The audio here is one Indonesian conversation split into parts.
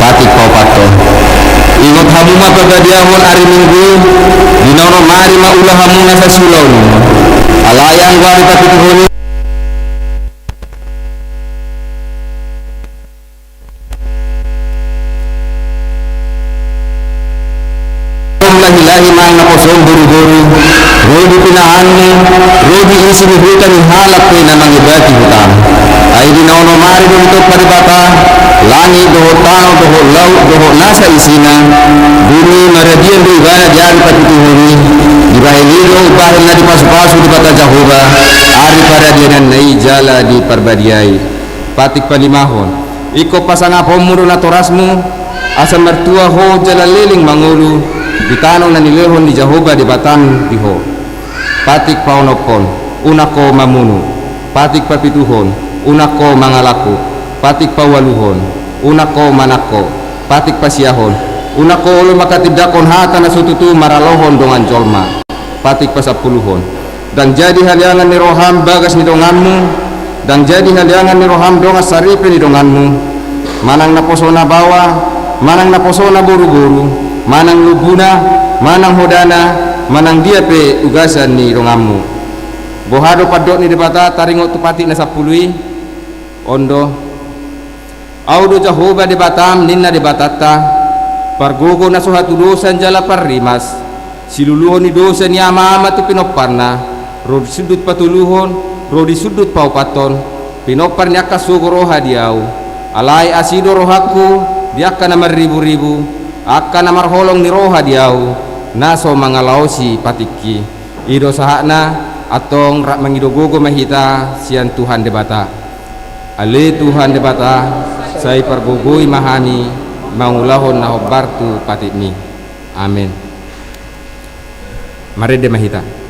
patik paupato ingot hamuma pagadiahon ari minggu dinono mari maulah hamuna sa sulon alayang wari patituhoni lahi mang na kosong guru-guru rodi pinahani rodi isi hutan halap ko na mangibati hutan ay dinono mari untuk paribata langit doho tao doho laut doho nasa isina bumi maradian do ibana jari patituhuni di bahiliro bahil na di pasu-pasu di bata jahoba ari paradianan nai jala di parbadiai patik palimahon iko pasangapom muro na torasmu asa mertua ho jala liling mangulu ditanong na nilehon di Jahoba di Batan diho patik paunopon unako mamunu patik papituhon unako mangalaku patik pawaluhon unako manako patik pasiahon unako ulo makatidakon hata na sututu maralohon dongan jolma patik pasapuluhon dan jadi haliangan ni roham bagas ni donganmu dan jadi haliangan ni roham dongas saripe ni donganmu manang naposona bawa manang naposona buru-buru manang lubuna, manang hodana, manang dia pe ugasan ni rongamu. Bohado padok ni debata taringot tupati na sapului ondo. Audo Jahoba debatam ninna debatata. Pargogo na suhatu dosan jala parrimas. Siluluhon ni dosa ni ama-ama tu pinoparna. Rodi sudut patuluhon, rodi sudut paupaton. Pinopar ni akka sugoro hadiau. Alai asido rohaku, diakka na maribu-ribu. Akan namar holong ni roha diau naso mangalausi patiki ido sahakna atong rak mangidogogo mahita sian Tuhan debata ale Tuhan debata sai pargogoi mahani mangulahon na hobartu patitni amin mari de mahita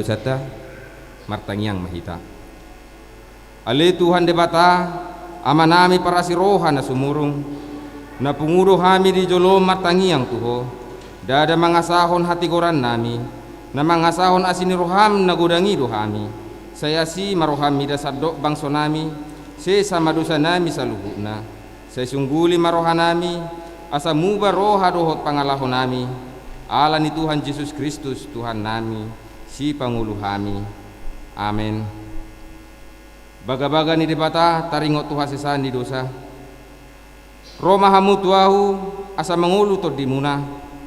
dosata martangyang mahita ale Tuhan debata amanami para siroha na sumurong na punguro hami di jolo martangyang tuho dada mangasahon hatigoran nami na mangasahon asiniroham na gudangi rohami saya si marohami dasadok bangso nami se sama dosa nami saluhuna saya sungguli maroha nami asa muba roha dohot pangalahon nami ala ni Tuhan Yesus Kristus Tuhan nami si pangulu kami amin baga-baga ni debata taringot tuha sesan di dosa Roma hamu tuahu asa mangulu to dimuna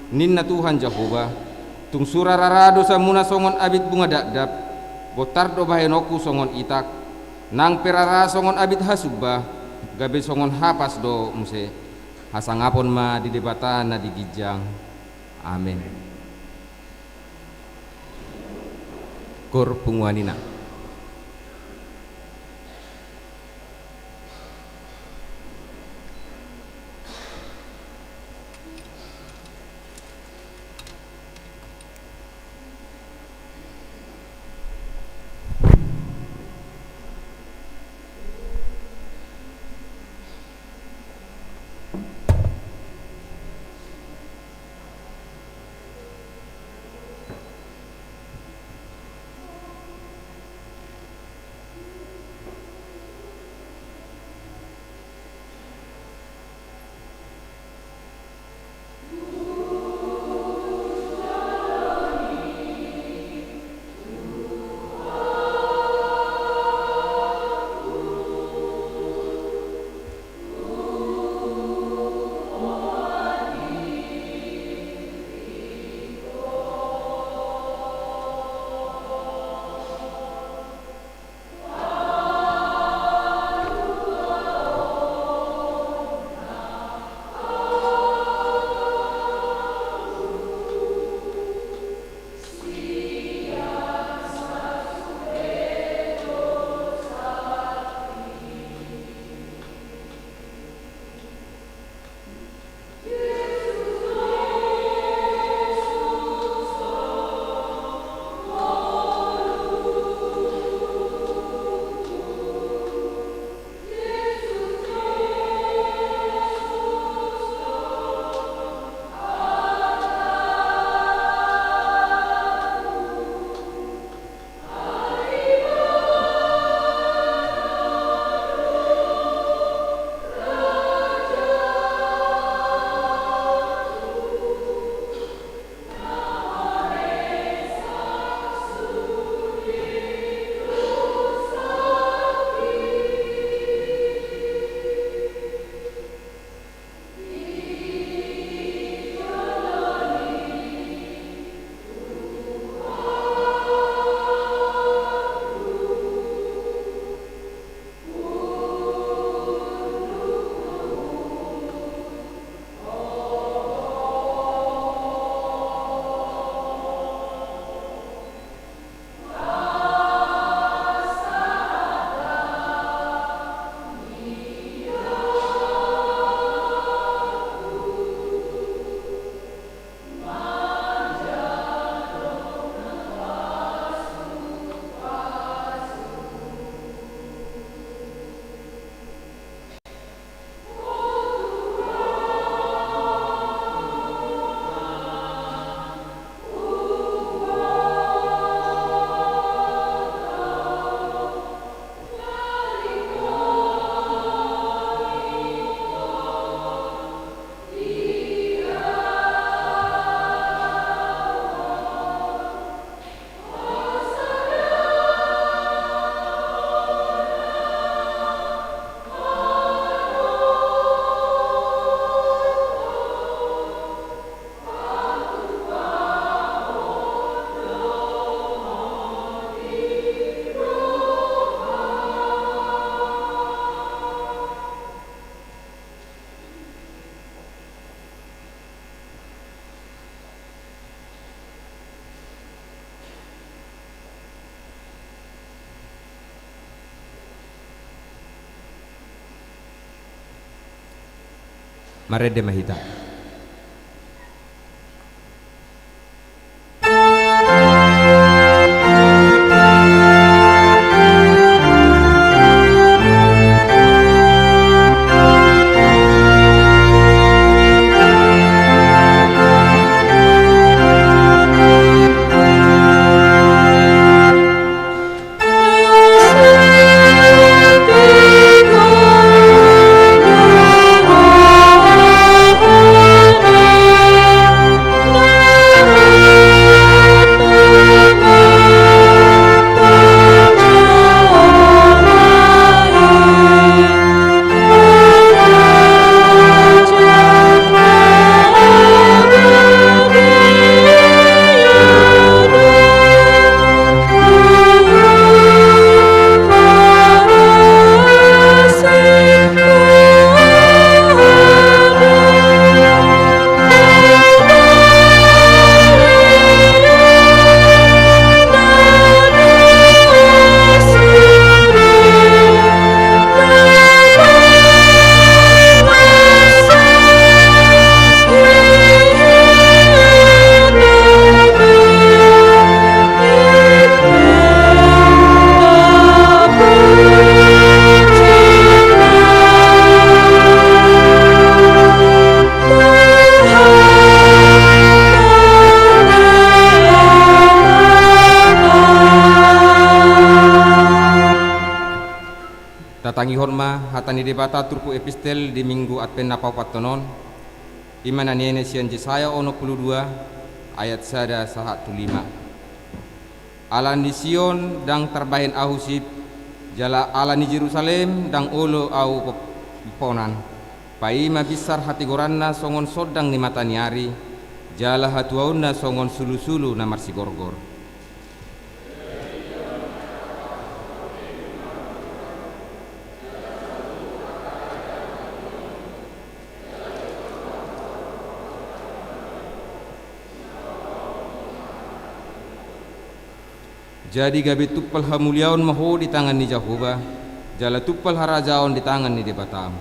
ninna Tuhan Jahoba tung surarara dosa muna songon abit bunga dakdap botardo bahenoku songon itak nang perara songon abit hasubah gabe songon hapas do muse hasangapon ma di debata na digijang amin kor pungwanina Marede mahita. Datangi horma hatani debata turku epistel di minggu Advent napa patonon imana nene sian Yesaya 62 ayat sada sahat 5 Alan di Sion dang terbahin ahusip jala alan di Jerusalem dang olo au ponan pai mabisar hati goranna songon sodang ni mataniari jala hatuauna songon sulu-sulu na marsi gorgor. Jadi gabi tuppal hamuliaon maho di tangan ni Jehovah, jala tuppal harajaon di tangan ni debatam.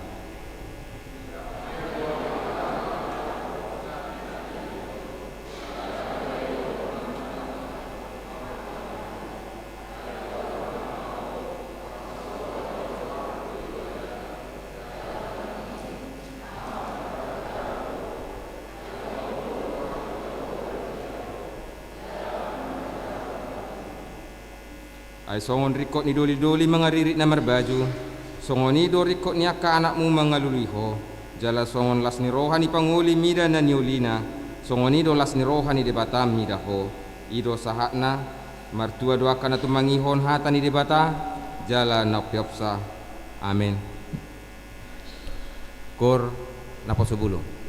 Ay songon rikot ni doli-doli mangaririt na marbaju songon ni do rikot ni akka anakmu mangaluliho jala songon las ni rohani panguli mida na niulina songon ni do las ni rohani debatam mida ho ido sahatna martua doakan atu mangihon hata ni debata jala napiopsa amin kor naposubulong.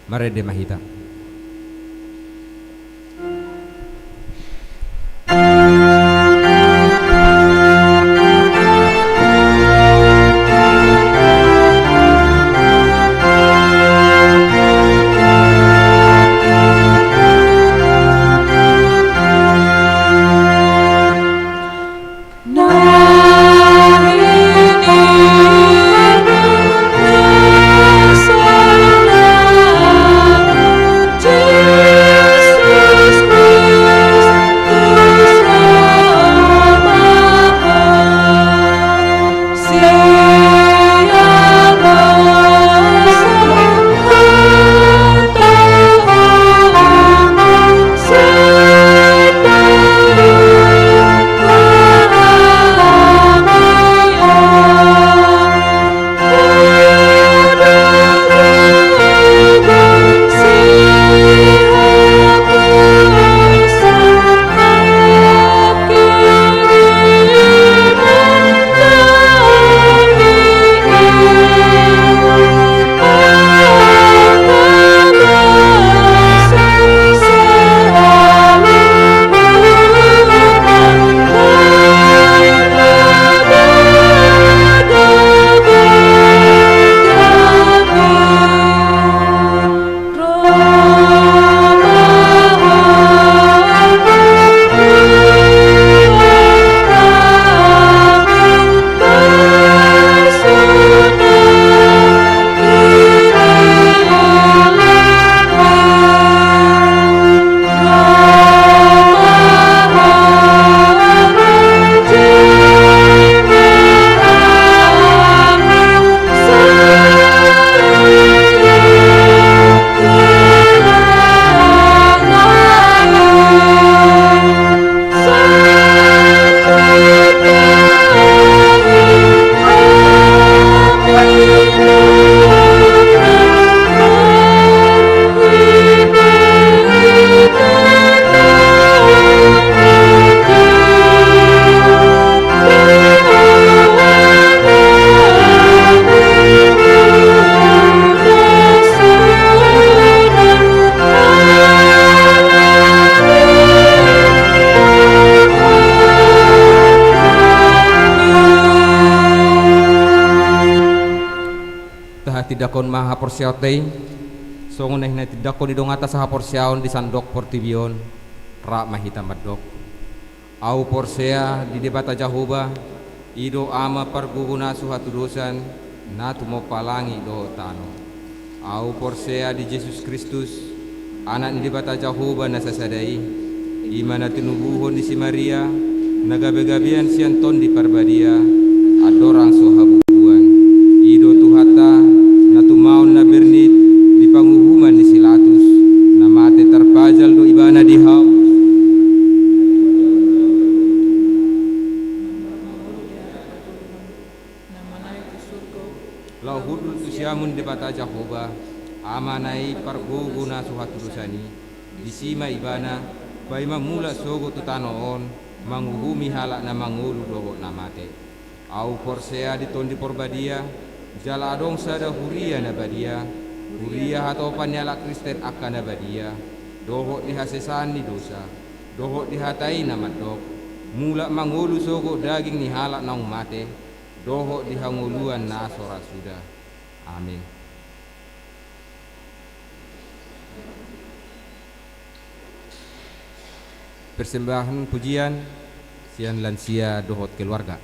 Marede Mahita. Nah, ini tidak kon maha porsiautei songon na tidak kon didong atas ha porsiaon di sandok portibion ra mahita madok au porsea di debata Jahoba ido ama parguguna suhatu dosan na tumo palangi do tano au porsea di Yesus Kristus anak di debata Jahoba na sasadai imana tinubuhon di si Maria nagabe-gabean sianton di parbadia adorang sohabubuan ido tuhata na tumaon na bernit di panguhuman di silatus na mate terpajal do ibana di hau lau hudul tusiamun di bata Jahoba amanai parguguna suhatu dosani di sima ibana baima mula sogo tutanoon manguhumi halak na mangulu doho na mate au porsea di tondi porbadia jala adong sada huria na badia huria hatopan nyala Kristen akan na badia doho dihasesan di dosa doho dihatai na madok mula mangulu sogo daging ni halak na mate doho dihanguluan na sorat sudah amin. Persembahan pujian sian lansia dohot keluarga.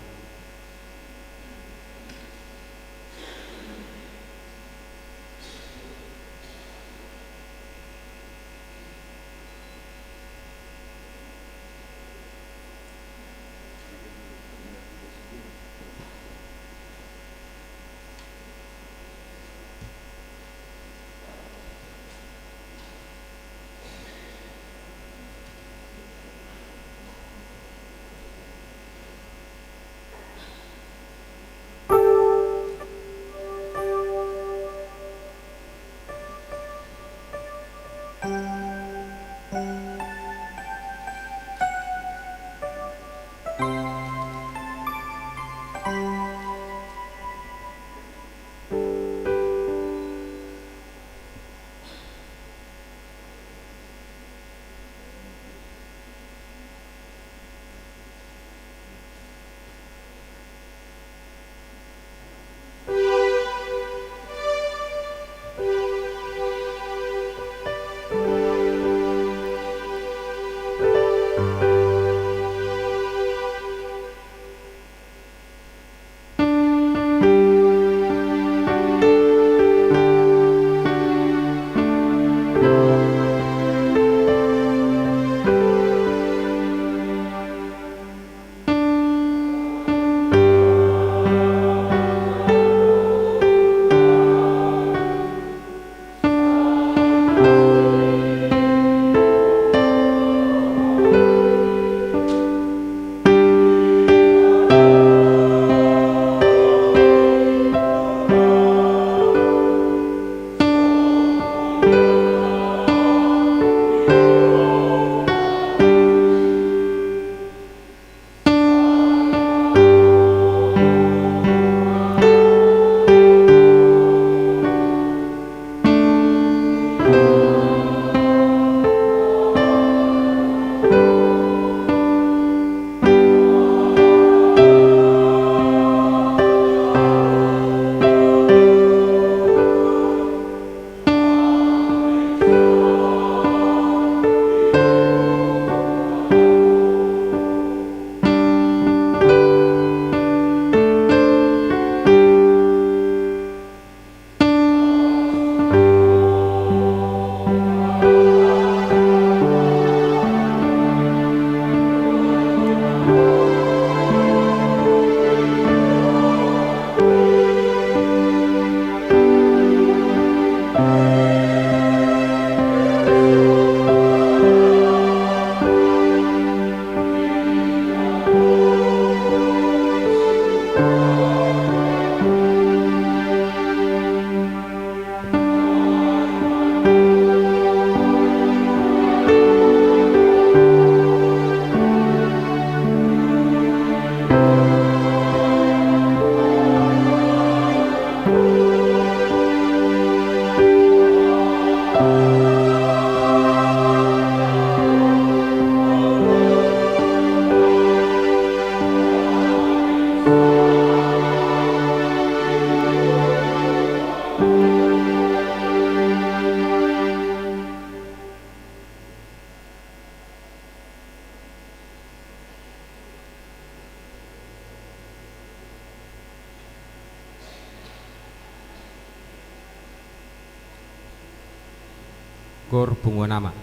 syukur bungo nama.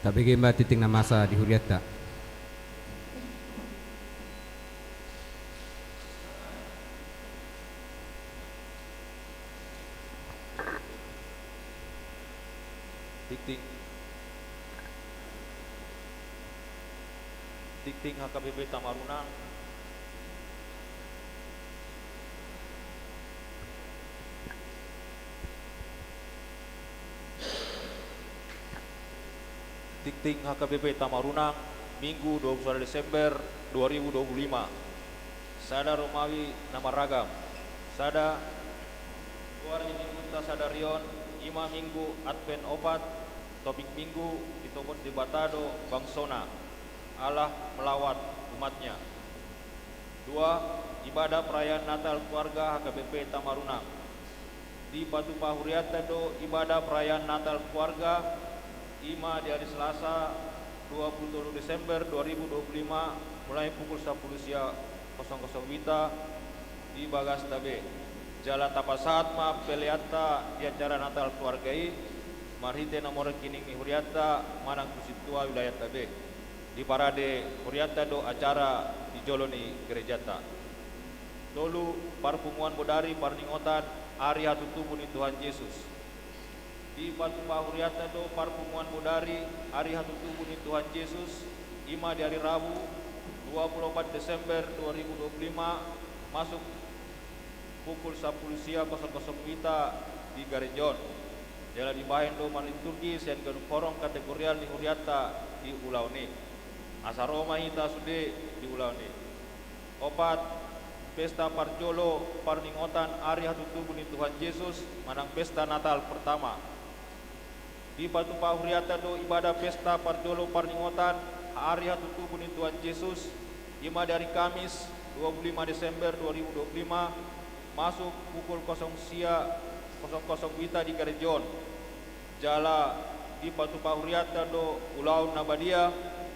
Tak bagaimana titing na masa di huriata. Tikting Tikting HKBP Tamarunang. Tikting HKBP Tamarunang, Minggu 21 Desember 2025. Sada Romawi nama ragam. Sada Luar Minta Sada Rion, Ima Minggu Advent Opat, topik Minggu ditobos di Batado Bangsona, Allah melawat umatnya. 2. Ibadah perayaan Natal keluarga HKBP Tamarunang. Di Batu Pahuriata do ibadah perayaan Natal keluarga Ima di hari Selasa 27 Desember 2025 mulai pukul 10 siang 00 Wita di Bagas Tabe. Jalan Tapasat ma Peleata di acara Natal keluargai marhite nomor kining ni Huriata manang kusitua wilayah Tabe. Di parade Huriata do acara di Joloni Gerejata. Tolu parpumuan bodari parningotan hari hatutubu ni Tuhan Yesus. Di Batu Pahuriata do parpumuan bodari hari hatutubu ni Tuhan Yesus. Ima di hari Rabu 24 Desember 2025 masuk pukul 10 siang 00 Wita di Garejon. Jalan di bahen do manliturgi sen korong kategorial ni Huriata di Ulauni. Asaroma hita sude di Ulauni. 4. Pesta Parjolo Parningotan hari hatutubu ni Tuhan Yesus manang pesta Natal pertama. Di Batu Pahuriata do ibadah pesta Parjolo Parningotan hari hatutubu ni Tuhan Yesus Ima dari Kamis 25 Desember 2025 masuk pukul 00 Wita di Garejon. Jala di Batu Pahuriata do Ulau Nabadia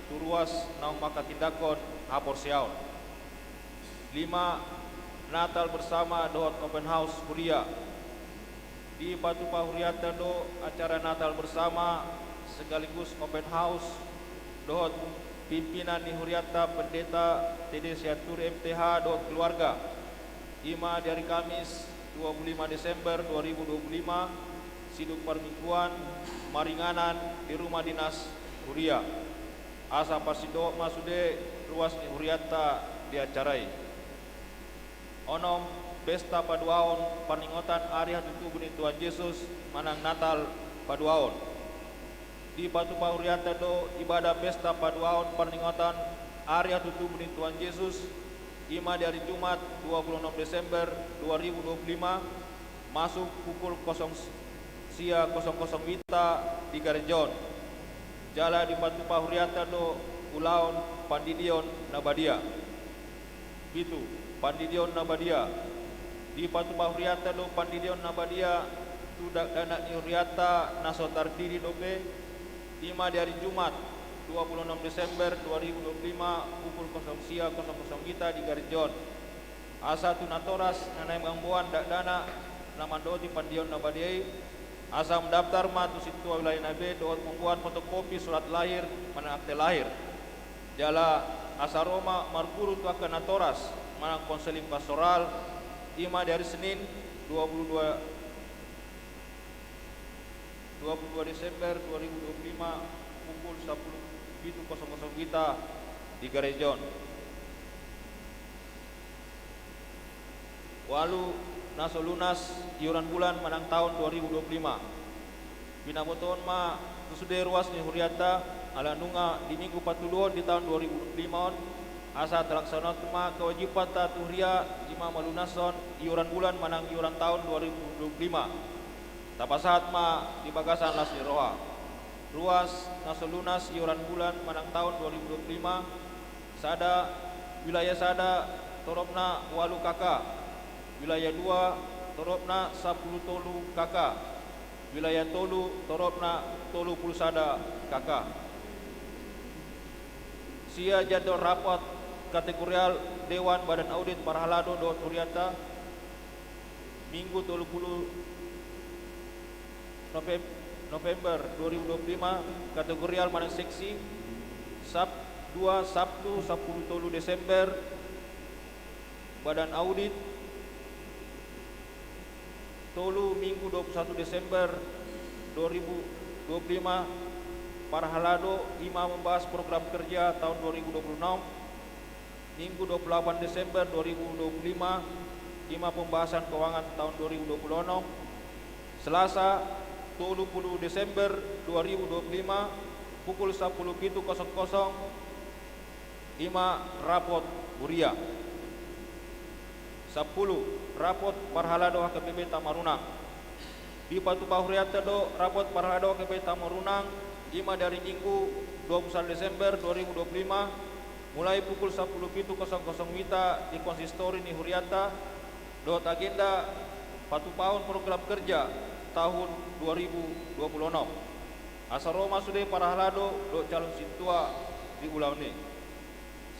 turuas naung maka tindakon hapor siaon. 5. Natal bersama dohot open house Huria. Di Batu Pahuriata do acara Natal bersama sekaligus open house dohot pimpinan di Huriata Pendeta TD Siatur MTH dohot keluarga. Ima di hari Kamis 25 Desember 2025 siduk permingguan maringanan di rumah dinas Huria. Asa Pasido Masude ruas di Huriata diacarai. Onom pesta paduaon paningotan hari hatutubu ni Tuhan Yesus manang Natal paduaon. Di Batu Pahuriata do ibadah pesta paduaon paningotan hari hatutubu ni Tuhan Yesus Ima di hari Jumat 26 Desember 2025 masuk pukul 00 Wita di Garejon. Jala di Batu Pahuriata do Ulaon Pandidion Nabadia. Itu Pandidion Nabadia. Di Batu Pahuriata do Pandidion Nabadia tudak dana ni Huriata nasotar diri dobe. Ima di hari Jumat 26 Desember 2025 pukul 00 Wita di Garejon. Asa tunatoras nanai mangbuan dak dana namando di Pandidion Nabadia. Asa mendaftar matu situ wilayah nabe dohot membuat fotokopi surat lahir mana akte lahir. Jala asa Roma marguru tuaka natoras manang konseling pastoral. Ima di hari Senin 22 Desember 2025 pukul 10.00 Wita di Garejon. Walu naso lunas iuran bulan manang tahun 2025. Binaboton ma susude ruas ni Huriata ala nunga di minggu 42 di tahun 2025 asa terlaksana ma kewajiban ta Huria ima malunason iuran bulan manang iuran tahun 2025. Tapasat ma di bagasan las ni Roha. Ruas naso lunas iuran bulan manang tahun 2025 sada wilayah sada torobna 8 kakak. Wilayah 2 torobna 10 tolu kakak. Wilayah tolu torobna 30 sada kakak. Sia jadwal rapat kategorial Dewan Badan Audit Parhalado do Huriata Minggu 30 November 2025 kategorial manang seksi 2 Sabtu 10 Desember Badan Audit Tolu Minggu 21 Desember 2025 Parhalado 5 membahas program kerja tahun 2026 Minggu 28 Desember 2025 5 pembahasan keuangan tahun 2026 Selasa 20 Desember 2025 pukul 10.00 5 rapot Buria 10 rapot Parhalado HKBP Tamarunang di Patu Pahuriata do rapot Parhalado HKBP Tamarunang 5 dari Minggu 21 Desember 2025 mulai pukul 10.00 WITA di konsistori ni Huriata dot agenda Patu Paun program kerja tahun 2026 Asaroma sudah Parhalado dot calon situa di ulau ni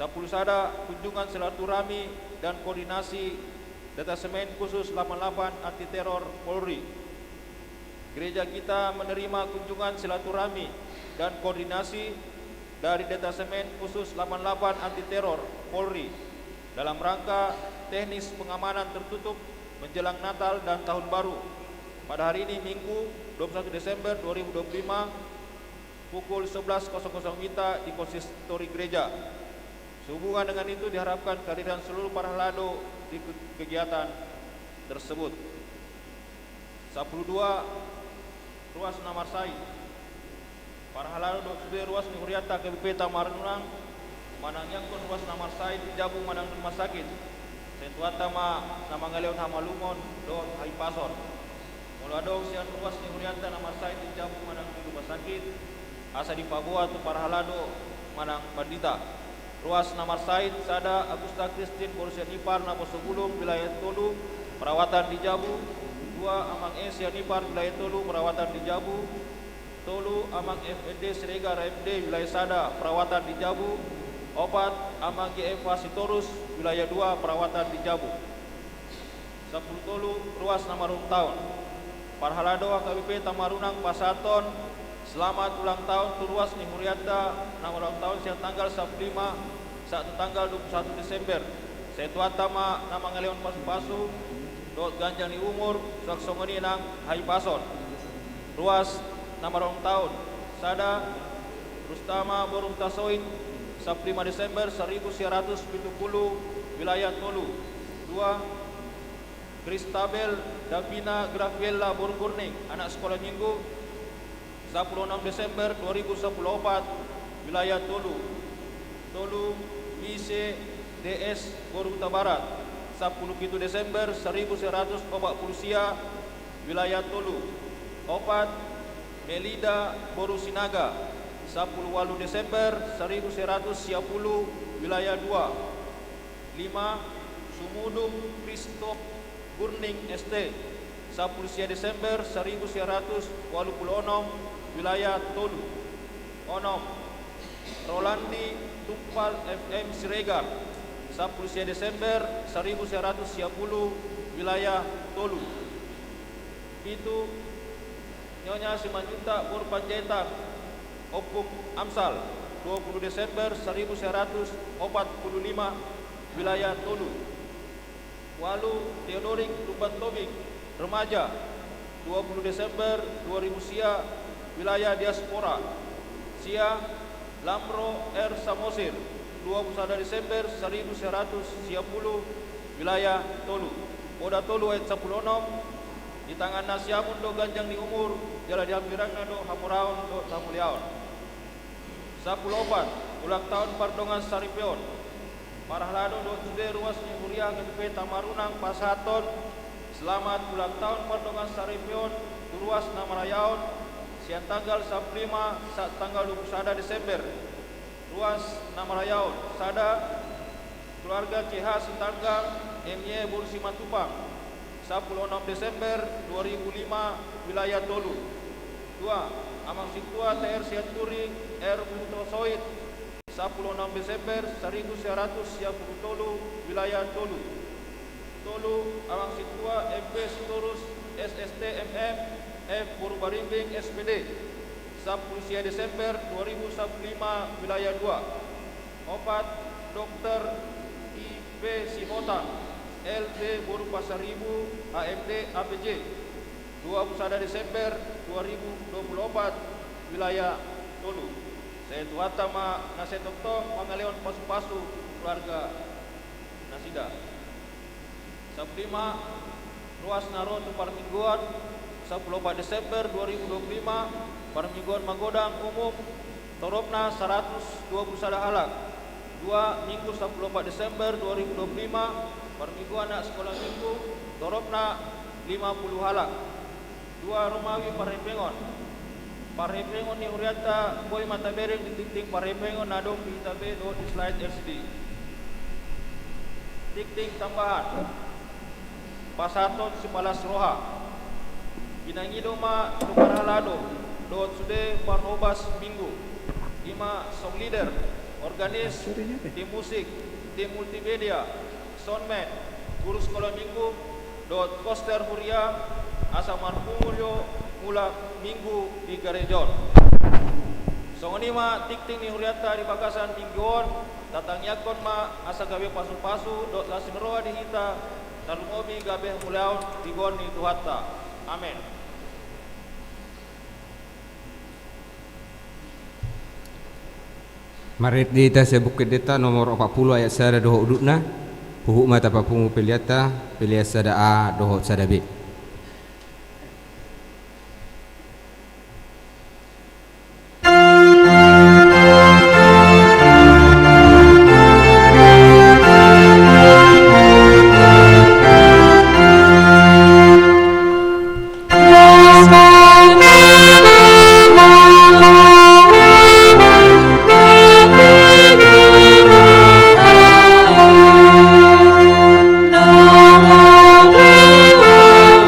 10 sada kunjungan silaturahmi dan koordinasi detasemen khusus 88 anti teror Polri. Gereja kita menerima kunjungan silaturahmi dan koordinasi dari detasemen khusus 88 anti teror Polri dalam rangka teknis pengamanan tertutup menjelang Natal dan Tahun Baru. Pada hari ini Minggu 21 Desember 2025 pukul 11.00 WITA di konsistori gereja. Sehubungan dengan itu diharapkan kehadiran seluruh Parhalado di kegiatan tersebut. 12 ruas Namarsai Parhalado sudah ruas ni Huriata KBP Tamarunang manang yangkon ruas Namarsai di Jabung manang rumah sakit Sentuata ma namangaleon hamalungon do Haipason muladong sian ruas ni Huriata Namarsai di Jabung manang rumah sakit asa di Papua tu Parhalado manang Bandita ruas Namarsai sada Agusta Kristin Borussia Nipar Napo Sebulung wilayah Tolu perawatan di Jabu 2 Amang Asia Nipar wilayah Tolu perawatan di Jabu Tolu Amang FED Siregar MD wilayah Sada perawatan di Jabu 4 Amang GFA Sitorus wilayah 2 perawatan di Jabu 10 Tolu ruas Namarung Tahun Parhalado HKBP Tamarunang Pasaton selamat ulang tahun Turuas ni Huriata nama ulang tahun siang tanggal 15 saat tanggal 21 Desember Setuatama nama ngaleon pasu-pasu dot ganjang ni umur saksongoni nang Hai Pason ruas nama ulang tahun Sada Rustama Borung Tasoin 15 Desember 1970 wilayah Tolu 2 Kristabel Davina Grafiela Borgurning anak sekolah minggu 16 Desember 2014 wilayah Tolu Tolu IC DS Boruta Barat 10 Desember 1940 wilayah Tolu 4 Melida Borusinaga 10 Desember 1910 wilayah 2 5 Sumudung Kristof Burning ST 10 Desember 1986 wilayah Tolu 6 Rolandi Tumpal FM Siregar 10 Desember 1910 wilayah Tolu 7 Nyonya Simanjunta Purpanjaitan Opuk Amsal 20 Desember 1945 wilayah Tolu 8 Theodorik Tuban Tobing remaja 20 Desember 2000 Sia wilayah diaspora Sia Lamro R Samosir 21 Desember 1910 wilayah Tolu Oda Tolu ayat 16 di tangan nasiamun do ganjang di umur jala dihampirang do hamuraon do samuliaon 14 ulang tahun Pardongan Saripeon Parhalado do sude ruas ni Huria KBP Tamarunang Pasaton selamat ulang tahun Pardongan Saripeon Turuas Namarayaon siang tanggal 15 saat tanggal 21 Desember ruas Namarayaon Sada keluarga CH Sitanggang MY Bursi Matupang 16 Desember 2005 wilayah Tolu 2 Amang Situa TR Siaturi R Buntosoid 16 Desember 1910 Tolu wilayah Tolu Tolu Amang Situa MP Sitorus SST MM F. Purbalingga SPD 10 Desember 2005 Wilayah 2. 4. Dr. I.P. Simota LD Boru Pasaribu AMD APJ 21 Desember 2024 Wilayah Tolu. Saya tuatama nasetokto mangaleon pasu-pasu keluarga Nasida. 15. Ruas Naro tu Parmingguan 14 Desember 2025 Parmingguan Magodang Umum Toropna 121 halak. 2. Minggu 14 Desember 2025 Parmingguan anak sekolah minggu Toropna 50 halak. 2. Romawi Parempengon Parempengon ni Uriata Boy Matabereng di Tikting Parempengon Nadong di Itabe do di slide SD. Tikting tambahan Pasaton Sipalas Roha Pinangidoma Tukaralado Dot Sude Barnobas Minggu. 5. Song leader Organis Tim musik Tim multimedia Soundman Guru sekolah minggu Dot Koster Huria Asa Marpumulyo Mula minggu di Garejon. Song 5. Tikting ni Huriata di Bagasan mingguon Tatang yakon ma asa gawe pasu-pasu Dot lasin roa di hita Talumobi gabe mulaon di gon ni Tuhatta. Amin. Marit dita sa bukit dita nomor 40 ayat sada doho udutna puhuk mata papungu piliata pilihat sada A doho sada B. No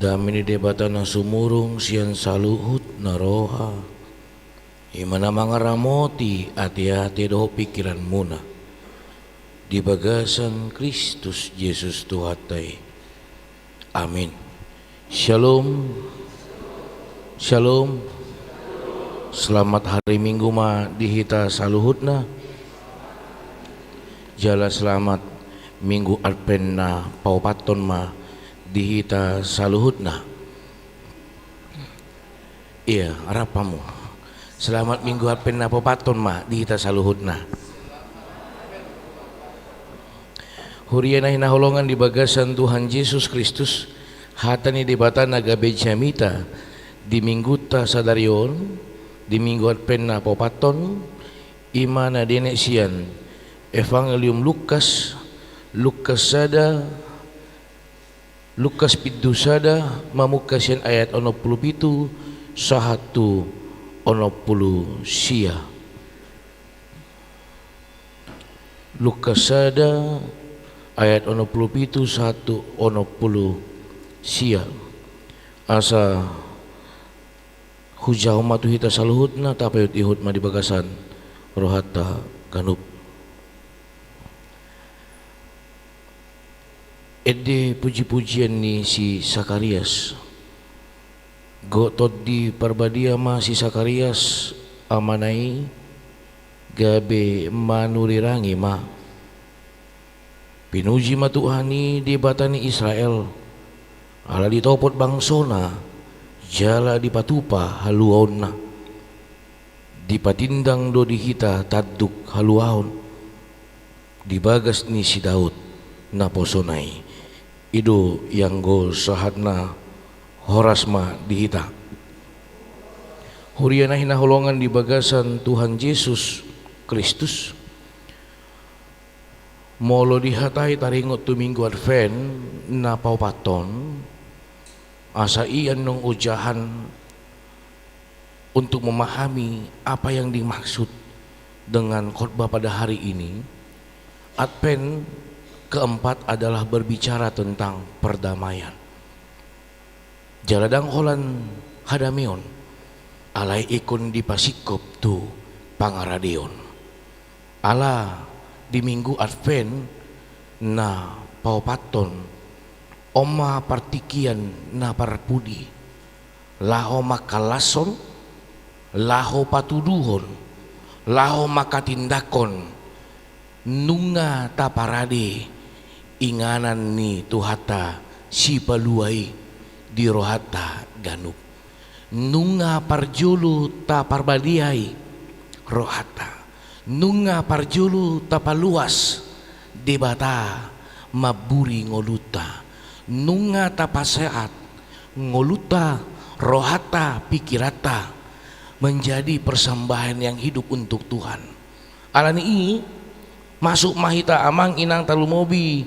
Damini debata na sumurong siyan saluhut na roha. Imana mga ramoti ati-ati do pikiran muna. Di bagasan Kristus Yesus Tuhatay. Amin. Shalom. Shalom. Selamat hari Minggu ma dihita saluhut na. Jala selamat Minggu Advent na paupaton ma dihita saluhut na. Iya, harapamu. Selamat Minggu Advent na paupaton ma dihita saluhut na. Hurian na hinaholongan di bagasan Tuhan Yesus Kristus. Hatani di bata naga Benjamita di Minggu ta sadarion di Minggu Advent na paupaton ima na dinesian Evangelium Lukas sada Lukas pidusada mamukasian ayat 17 sahatu 10 sia. Lukas sada ayat 17 satu 10 sia. Asa hujau matu hita saluhutna tapayut ihut ma di bagasan rohata ganup. Ede puji-pujian ni si Sakarias. Gotot di parbadia ma si Sakarias amanai gabe manurirangi ma. Pinuji ma Tuhani di batani Israel. Ala ditopot bangsona jala dipatupa haluaon na. Dipatindang do dihita taduk haluaon. Dibagas ni si Daud na posonai. Ido yang go sahatna horasma dihita. Huriana hinaholongan di bagasan Tuhan Yesus Kristus. Molo dihatai taringot tu Minggu Advent na paupaton. Asa iyan nung ujahan untuk memahami apa yang dimaksud dengan khotbah pada hari ini. Advent keempat adalah berbicara tentang perdamaian. Jaladang holan hadamion alai ikon di pasikop tu pangaradion. Ala di Minggu Advent na paupaton oma partikian na parpudi laho makalason laho patuduhon laho makatindakon nunga taparade inganan ni tuhata si paluai di rohata ganup nunga parjulu ta parbadiai rohata nunga parjulu ta paluas debata maburi ngoluta nunga ta paseat ngoluta rohata pikirata menjadi persembahan yang hidup untuk Tuhan. Alani ini masuk mahita amang inang talumobi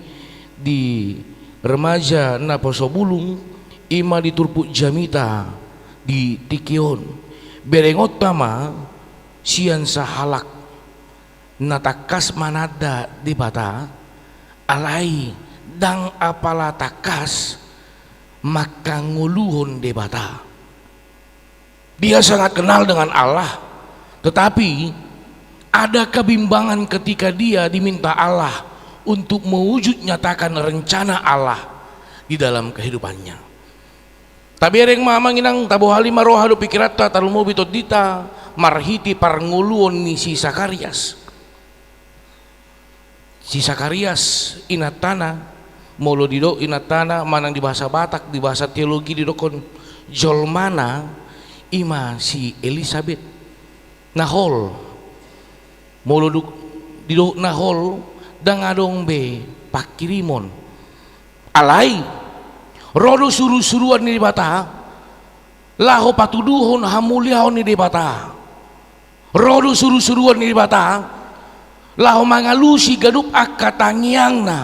di remaja na posobulung ima di turpuk jamita di tikion berengot tama sian sahalak natakas manada di bata alai dang apala takas maka nguluhon di bata. Dia sangat kenal dengan Allah, tetapi ada kebimbangan ketika dia diminta Allah untuk mewujud nyatakan rencana Allah di dalam kehidupannya. Tapi yang mamang inang tabo halima roha do pikirata talumo bitot dita marhiti parnguluon ni si Sakarias. Si Sakarias inatana molo dido inatana manang di bahasa Batak, di bahasa teologi didokon jolmana ima si Elizabeth nahol molo dido nahol dang adong be pakirimon alai rodo suru-suruan ni bata laho patuduhon hamuliahon ni bata rodo suru-suruan ni bata laho mangalusi gadup akatangiang na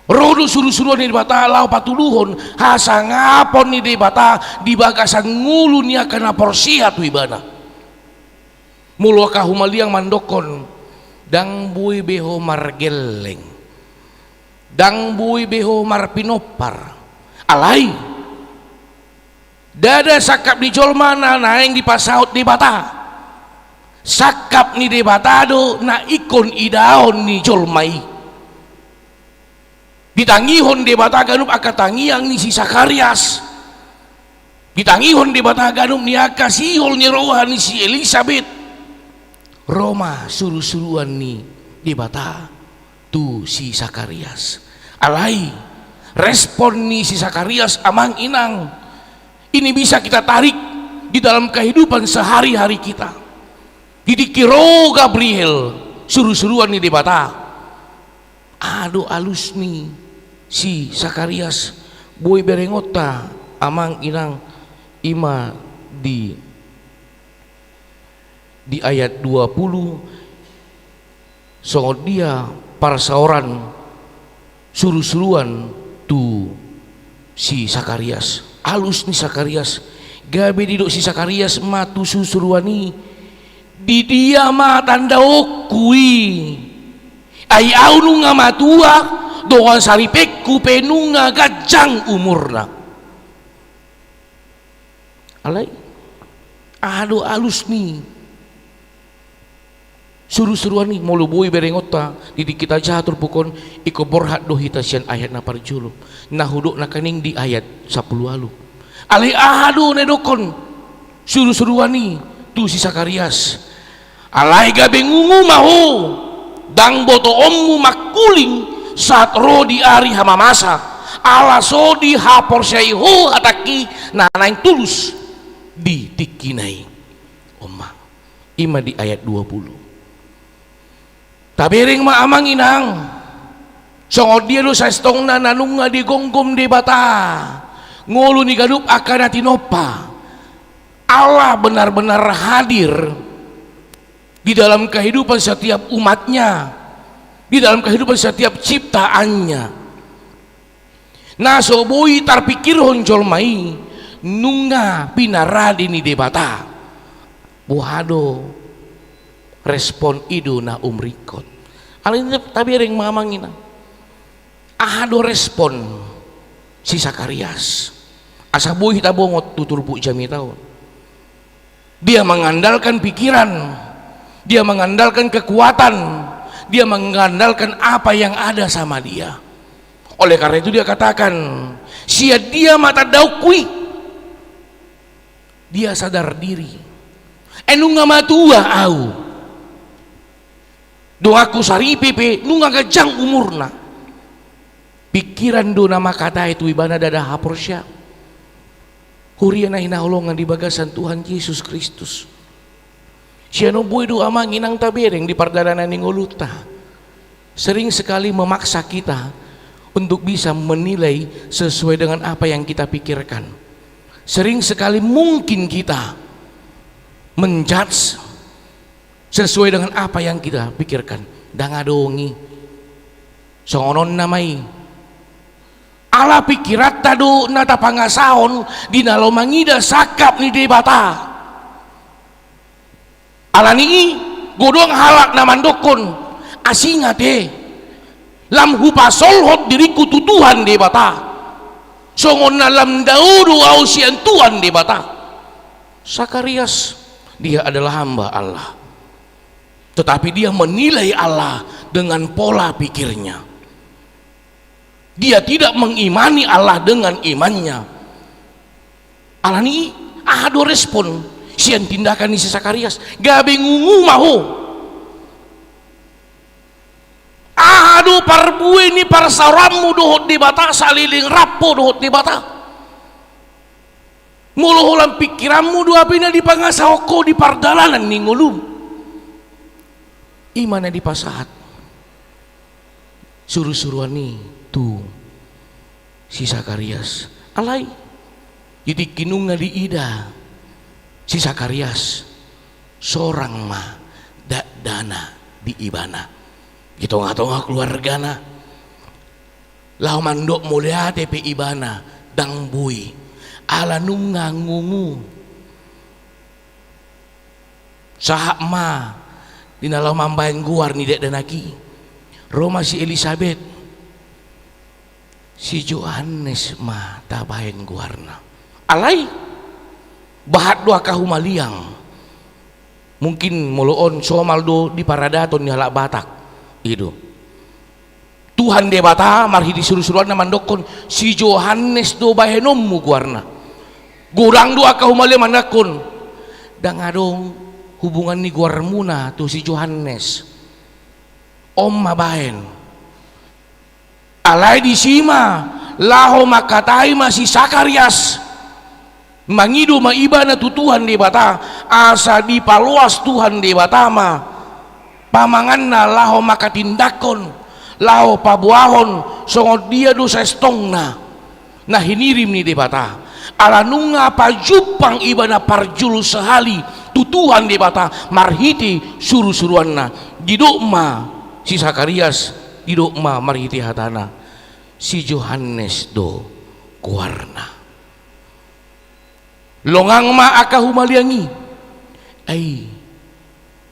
rodo suru-suruan ni bata laho patuduhon hasangapon ni bata di bagasan ngulu niya kana porsiat wibana mulo kahumaliang mandokon dang bui beho margeleng dang bui beho marpinopar alai dada sakap di jolmana naeng di pasaut di bata sakap ni di batado na ikon idaon ni jolmai ditangihon di bata ganup akatangiang ni si Sakarias, ditangihon di bata ganup ni akasihol ni rohan ni si Elisabet. Roma suruh-suruhan ni di bata tu si Sakarias. Alai respon ni si Sakarias amang inang ini bisa kita tarik di dalam kehidupan sehari-hari kita. Didikiro Gabriel suruh-suruhan ni di bata. Aduh alus nih si Sakarias boy berengota amang inang ima di ayat 20 soal dia parsaoran suruh-suruhan tu si Sakarias alus nih Sakarias gabe diduk si Sakarias matu susuruani di dia mah tanda okui ai au nunga matua doan saripekku penunga gajang umurna alai aduh alus nih suruh-suruan nih mau lubui berengota di kita jahatur pukon iko borhat dohita sian ayat na parjulu nah huduk na kaning di ayat 10 lalu alai aduh nedokon suruh-suruan nih tu si Sakarias alai gabe ngungu mahu dang boto ommu makuling saat roh di ari hama masa ala sodi hapor syaihu ataki nanaing tulus di tikinai omma ima di ayat 20 tabering ma amang inang songod dia lu saestong na nanunga di gonggom di bata ngulu ni gadup akan atinopa Allah benar-benar hadir di dalam kehidupan setiap umatnya, di dalam kehidupan setiap ciptaannya. Nah soboi tarpikir honjolmai nunga pinaradi ni debata buhado respon idu na umrikot alin tabi ring mamangina ahado respon si Sakarias asa boy tabongot tuturpu jami tahun dia mengandalkan pikiran, dia mengandalkan kekuatan, dia mengandalkan apa yang ada sama dia. Oleh karena itu dia katakan sia dia mata daukui dia sadar diri enunga matua au doaku sari pepe nunga gajang umurna pikiran do nama kata itu ibana dada haporsya huriana hinaholongan di bagasan Tuhan Yesus Kristus siano boy do amang inang tabereng di pardalanan ningoluta sering sekali memaksa kita untuk bisa menilai sesuai dengan apa yang kita pikirkan. Sering sekali mungkin kita menjudge sesuai dengan apa yang kita pikirkan. Dangadongi songonon namai ala pikirat tado nata pangasaon di nalomangida sakap ni debata alani godong halak namandokon asingate lam hupasolhot diriku tutuhan di bata songon nalam daudu ausian Tuhan di bata Sakarias dia adalah hamba Allah tetapi dia menilai Allah dengan pola pikirnya dia tidak mengimani Allah dengan imannya alani ada respon sian tindakan ni si Sakarias gabe ngungu mahu aduh parbue ni parsaramu dohot di bata saliling rapo dohot di bata muluhulang pikiranmu dua pina di pangasawko di pardalanan ni ngulum imana di pasahat suruh-suruhan ni tu si Sakarias alai jadi kinunga di ida si Sakarias seorang mah dana di ibana gitu nggak keluargana lau mandok mulia tepe ibana dang bui ala nunga ngungu sahak ma di dalam mambayan guar ni dek danaki Roma si Elisabet si Johannes mah tabahen guarna alai bahat doa kahumaliang mungkin moloon somaldo di paradaton ni halak Batak itu Tuhan debata marhi disuruh-suruhan na mandokon si Johannes do bahenommu guarna gurang doa kahumaliang mandakon dan adong hubungan ni guarmuna tu si Johannes om mabahen alai di sima laho makatai masih Sakarias mangido maiba na tutuhan di bata asa di paluas Tuhan di batama pamangan na laho makatindakon laho pabuahon songod dia dosa estong na hinirim ni di bata ala nunga pajupang iba na parjul sehali tutuhan di bata marhiti suruh-suruan na didokma si Sakarias didokma marhiti hatana si Johannes do kuarna longang ma aka humaliangi ay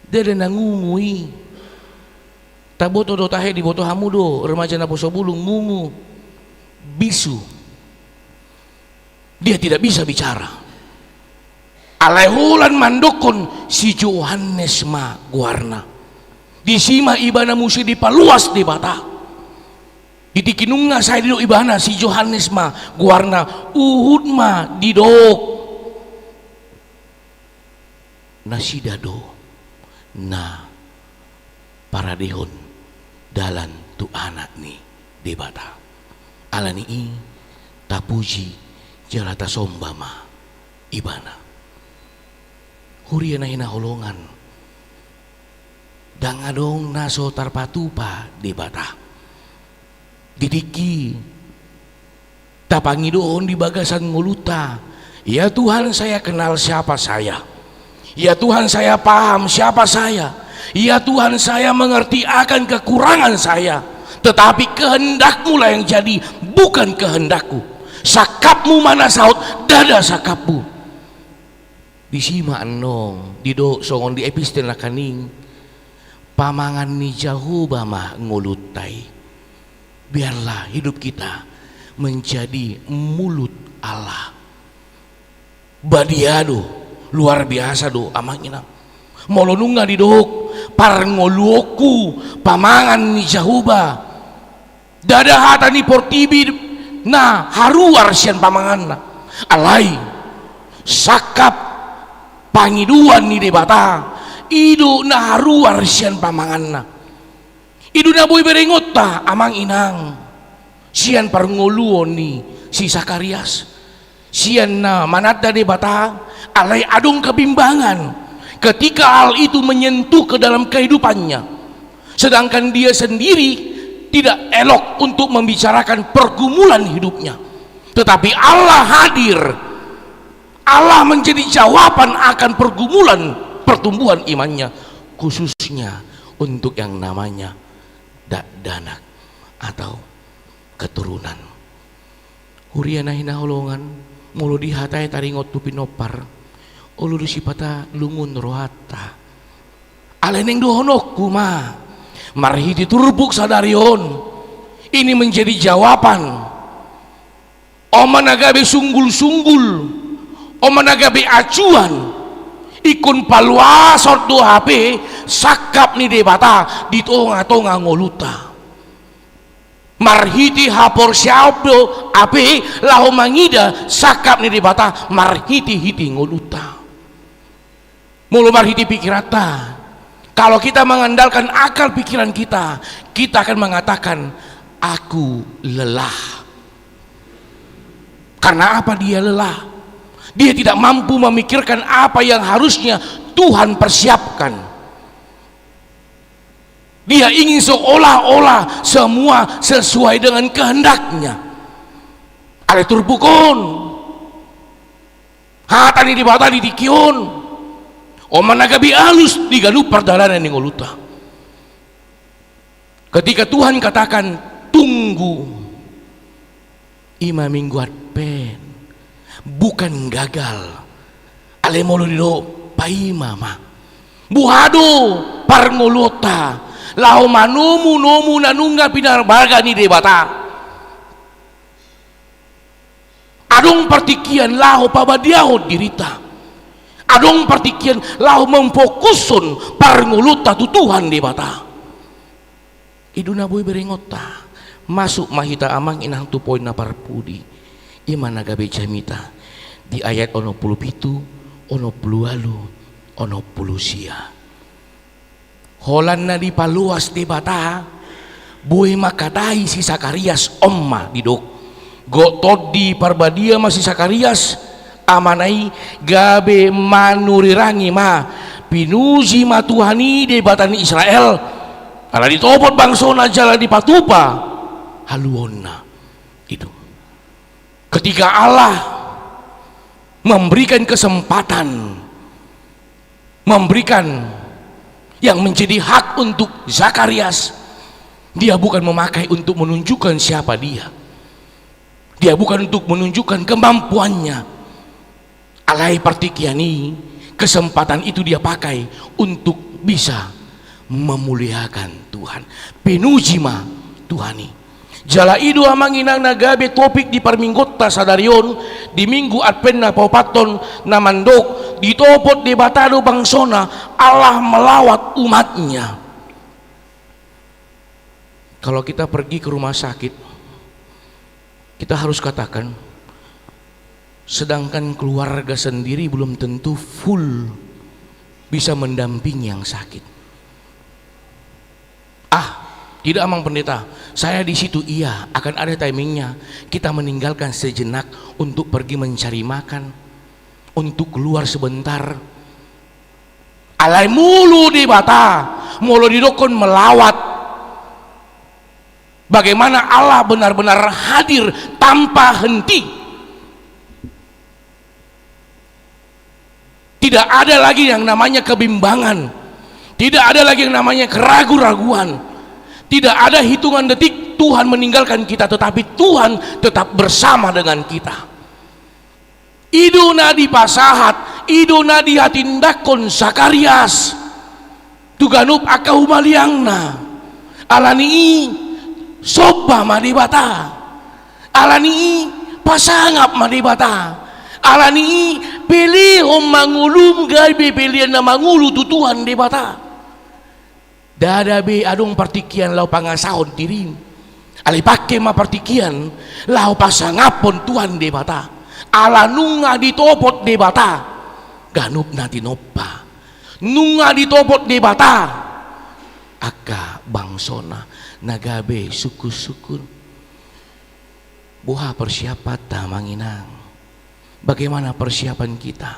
dede nangungui taboto do tahe di boto hamudo remaja na poso bulung ngungu bisu dia tidak bisa bicara alehulan mandokon si Johannes ma guarna di sima ibana musi di paluas di bata ditikinunga saya didok ibana si Johannes ma guarna uhud ma didok nasidado na paradehon dalan tu anak ni di bata alani i tapuji jalata somba ma ibana huriana hina holongan dang adong naso tarpatupa di bata didiki tapangi doon di bagasan nguluta ya Tuhan saya kenal siapa saya ya Tuhan saya paham siapa saya ya Tuhan saya mengerti akan kekurangan saya tetapi kehendakmu lah yang jadi bukan kehendakku sakapmu mana saut dada sakapmu disima anong didok songon di epistel na kaning pamangan ni Jahuba mah ngulutai biarlah hidup kita menjadi mulut Allah badiado luar biasa do amangina molonunga didok parngoluoku pamangan ni Jahuba dada hata ni portibi nah haruar sian pamangan alai sakap pangiduan ni debata idu na haruar sian pamangan idu na boy berengota amang inang sian parngoluon ni si Sakarias sian na manada debata alai adong kebimbangan ketika hal itu menyentuh ke dalam kehidupannya sedangkan dia sendiri tidak elok untuk membicarakan pergumulan hidupnya tetapi Allah hadir Allah menjadi jawaban akan pergumulan pertumbuhan imannya khususnya untuk yang namanya danak atau keturunan huriana hina holongan mulu dihatai taringot tu pinopar ulu disipata lungun rohata aleneng dohonokku mah marhiti turbuk sadarion ini menjadi jawaban omanagabe sunggul-sunggul omanagabe acuan ikun paluasor do HP sakap ni debata di tonga-tonga ngoluta marhiti hapor siapdo HP laho mangida sakap ni debata marhiti hiti ngoluta mulu marhiti pikirata. Kalau kita mengandalkan akal pikiran kita, kita akan mengatakan aku lelah. Karena apa dia lelah? Dia tidak mampu memikirkan apa yang harusnya Tuhan persiapkan. Dia ingin seolah-olah semua sesuai dengan kehendaknya. Ale turbukon hatani di bata di dikion omanagabi alus di galup pardalanan yang ngoluta. Ketika Tuhan katakan tunggu ima mingguat pen bukan gagal ale molo dido paima ma buhado parngolota lao manumu nomu nanungga pinar baga ni debata adong partikian lahu pabadiaho dirita, adong partikian lahu memfokusun parnguluta tutuhan di bata iduna boy berengota masuk mahita amang inang tupoy na parpudi imana gabe jamita di ayat 27 28 sia holan na di paluas di bata boy makadai si Sakarias omma didok gotod di parbadia masih Sakarias amanai gabe manurirangi ma pinuji ma Tuhani di batani Israel ala ditopot bangsona jala di patupa haluonna itu ketika Allah memberikan kesempatan, memberikan yang menjadi hak untuk Zakarias, dia bukan memakai untuk menunjukkan siapa dia, dia bukan untuk menunjukkan kemampuannya. Alai partikiani, kesempatan itu dia pakai untuk bisa memuliakan Tuhan, penujima Tuhani. Jala idu amanginang nagabe topik di parminggota sadarion di minggu Advent na paupaton na mandok ditopot di batado bangsona Allah melawat umatnya. Kalau kita pergi ke rumah sakit, kita harus katakan, sedangkan keluarga sendiri belum tentu full bisa mendampingi yang sakit. Tidak amang pendeta, saya di situ iya, akan ada timingnya. Kita meninggalkan sejenak untuk pergi mencari makan, untuk keluar sebentar. Alai mulu di bata, mulu didokon melawat. Bagaimana Allah benar-benar hadir tanpa henti. Tidak ada lagi yang namanya kebimbangan, tidak ada lagi yang namanya keraguan-raguan. Tidak ada hitungan detik Tuhan meninggalkan kita, tetapi Tuhan tetap bersama dengan kita. Iduna di pasahat, iduna di hatindakon Sakarias, tuganup akahumaliangna, alani soba madibata, alani pasangap madibata, alani pilih mangulum gabi pilihan na mangulu tutuhan di bata. Dada be adong partikian lau pangasahon tirim ali pake ma partikian lau pasangapon Tuhan de bata ala nunga ditopot de bata ganup nati nopa nunga ditopot de bata aka bangsona nagabe suku-suku buha persiapan tamanginang. Bagaimana persiapan kita?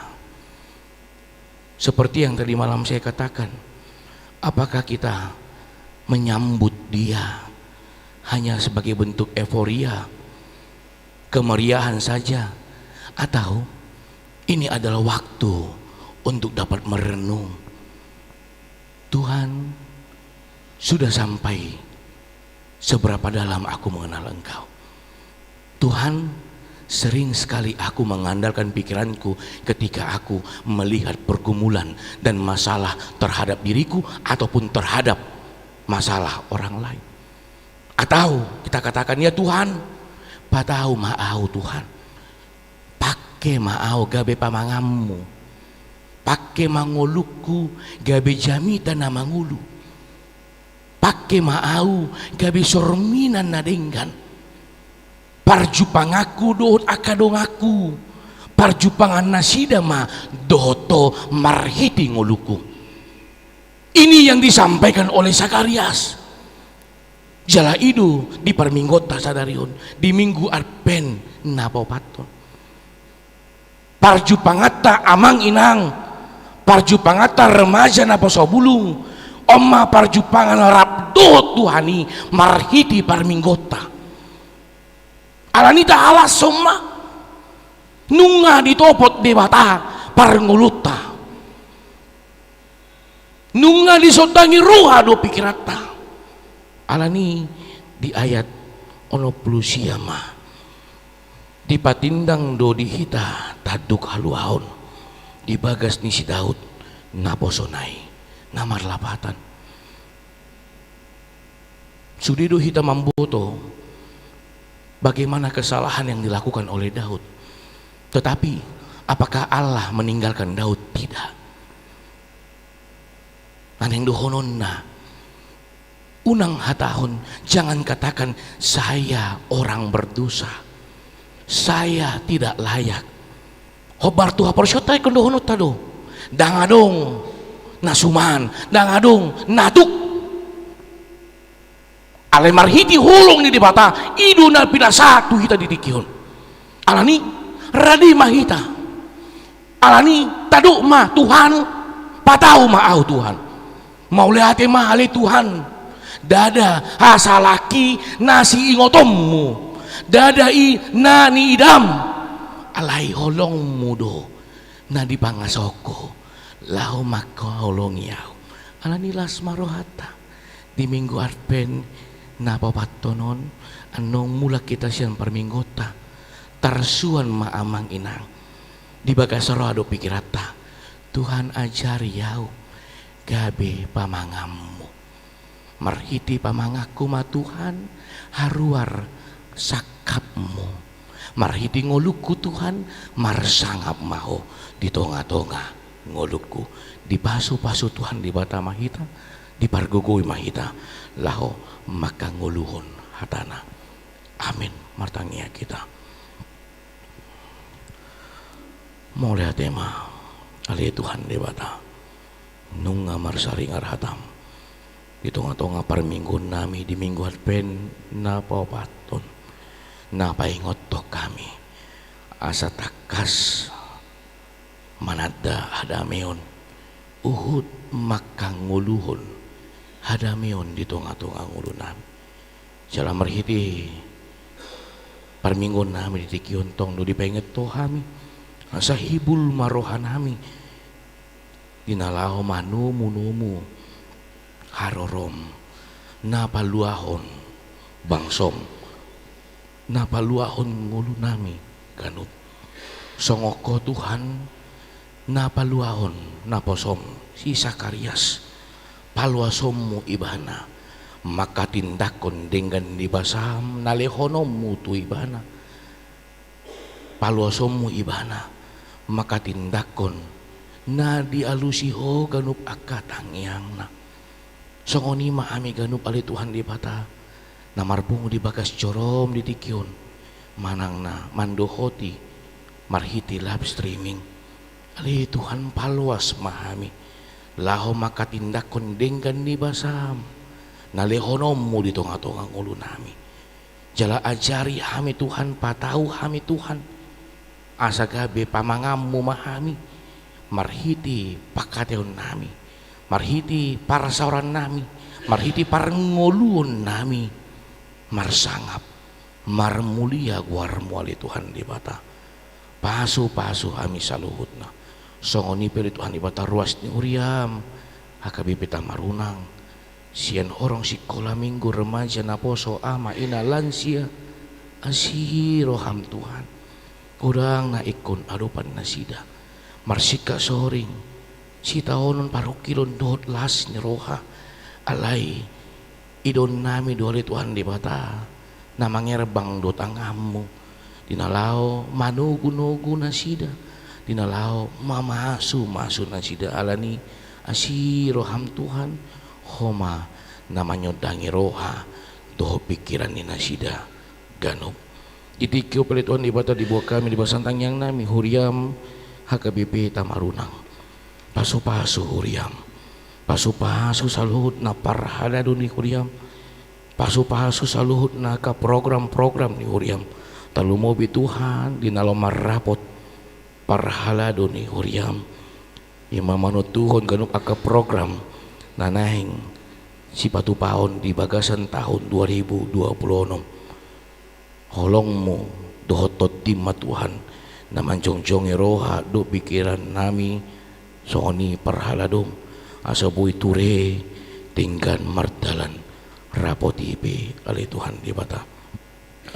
Seperti yang tadi malam saya katakan, apakah kita menyambut dia hanya sebagai bentuk euforia, kemeriahan saja, atau ini adalah waktu untuk dapat merenung, Tuhan sudah sampai seberapa dalam aku mengenal Engkau. Tuhan, sering sekali aku mengandalkan pikiranku ketika aku melihat pergumulan dan masalah terhadap diriku ataupun terhadap masalah orang lain. Atau kita katakan, ya Tuhan, patau maau Tuhan, pakai maau gabe pamangammu, pakai manguluku gabe jamita na mangulu, pakai maau gabe sorminan na denggan. Parjupangaku dohot akadongaku, parjupangan nasida ma dohoto marhiti ngoluku. Ini yang disampaikan oleh Sakarias. Jala idu di parminggota sadarion di minggu Advent napopaton. Parjupangata amang inang, parjupangata remaja naposobulung, omma parjupangan rabdo Tuhani marhiti parminggota. Alanita alas somma nunga ditopot di bata parnguluta, nunga disotangi ruha do pikirata. Alani di ayat 20 siama dipatindang do dihita taduk haluaon di bagas ni si Daud naposonai namar lapatan sudido hita mamboto. Bagaimana kesalahan yang dilakukan oleh Daud? Tetapi apakah Allah meninggalkan Daud? Tidak. Aneng dohononna unang hatahon, jangan katakan saya orang berdosa, saya tidak layak. Hobar tuha porsyotay kondohonot tado dangadong nasuman, dangadong natuk ale marhiti hulong ni dibata iduna pinasatu hita didikion alani radi mahita alani taduk ma Tuhan patau ma au Tuhan mau lehate ma ale Tuhan dada hasalaki nasi ingotommu dada i nani idam alai holong mudo na di pangasoko lahu maka holong yau alani las marohata di minggu Advent na papatonon anong mula kita siyan perminggota tarsuan maamang inang di bagasaro ado pikirata Tuhan ajari yau gabe pamangammu marhiti pamangaku ma Tuhan haruar sakapmu marhiti ngoluku Tuhan marsangap maho di tonga-tonga ngoluku di pasu-pasu Tuhan di bata mahita di pargogoi mahita laho maka ngoluhon hatana amin martangia kita mau lihat tema ali Tuhan di bata nunga marsari ngarhatam di tonga-tonga par minggu nami di minggu Advent na papaton na paingot to kami asa takas manada hadameon uhud maka nguluhon hadameon di tonga-tonga ngulu nami jala merhiti par minggu nami di kiontong do di painget to kami asa hibul marohan nami dinalaho manumu harorom napaluahon bangsom napaluahon ngulu nami ganut songoko Tuhan napaluahon naposom si Sakarias paluasommu ibana maka tindakon dengan dibasam nalehonommu tu ibana paluasommu ibana maka tindakon na dialusiho ganup akatangyang na songoni maami ganup ali Tuhan di bata namarpungu di bagas corom di tikion manang na mandohoti marhiti live streaming ali Tuhan paluas mahami laho maka tindakon dengan di basam nalehonommu di tonga-tonga ngulu nami jala ajari hami Tuhan patau hami Tuhan asa gabe pamangammu mahami marhiti pakateon nami marhiti parasaoran nami marhiti parngoluon nami marsangap marmulia guarmu ali Tuhan di bata pasu-pasu hami saluhutna songoni peri Tuhan di bata ruas ni uriam hakabipi tamarunang sian orang sikola minggu remaja naposo ama ina lansia asiroham Tuhan kurang na ikon adupan nasida marsika soring si taonon parukilon dot las ni roha alai idon nami dole Tuhan di bata namangerbang dot angammu dinalao manugu-nugu nasida dinalao mamasu nasida alani asiroham Tuhan homa namanya dangi roha doh pikiran ni nasida ganop itikyo pala Tuhan di bata di buah kami di basantang yang nami huriam hakabipi tamarunang pasu-pasu huriam pasu-pasu saluhut na parhalado ni huriam pasu-pasu saluhut na ka program-program ni huriam talumobi Tuhan dinalo marapot parhalado ni huriam imamano Tuhan ganuk aka program nanahing si patupaon di bagasan tahun 2026 holongmu dohotot timma Tuhan naman jongjong roha do pikiran nami soni parhaladom asabuy ture tinggan mardalan rapoti ibe ali Tuhan di bata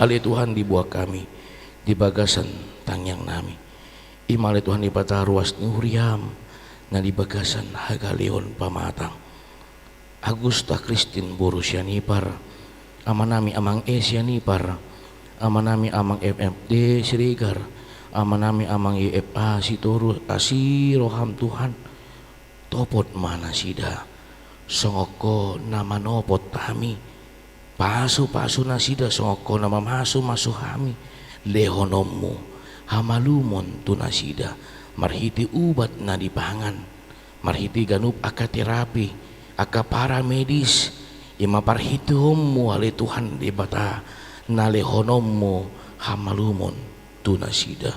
ali Tuhan di buah kami di bagasan tangyang nami imali Tuhan di bata ruas ni huriam na di bagasan hagalion pamatang Agusta Kristin Borusyanipar amanami amang Esyanipar amanami amang FMD Sirigar amanami amang IFA si turu asi roham Tuhan topot mana sida songoko nama nopot kami pasu nasida songoko nama masu kami lehonommu hamalumon tunasida marhiti ubat na dipangan marhiti ganup aka terapi aka paramedis ima parhitihommu ale Tuhan di bata na lehonommu hamalumon tunasida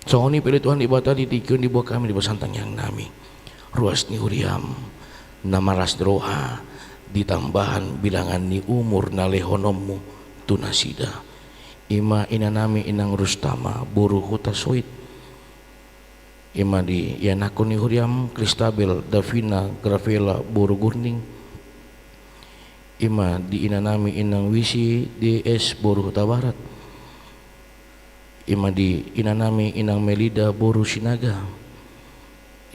songoni pilih Tuhan di bata ditikun di bawah kami di basantang yang nami ruas ni huriam nama ras roha ditambahan bilangan ni umur na lehonommu tunasida ima inanami inang Rustama buru huta soit ima di yanakon ni huriam Kristabel Davina Gravela buru gurning ima di inanami inang Wisi DS buru huta barat ima di inanami inang Melida buru Sinaga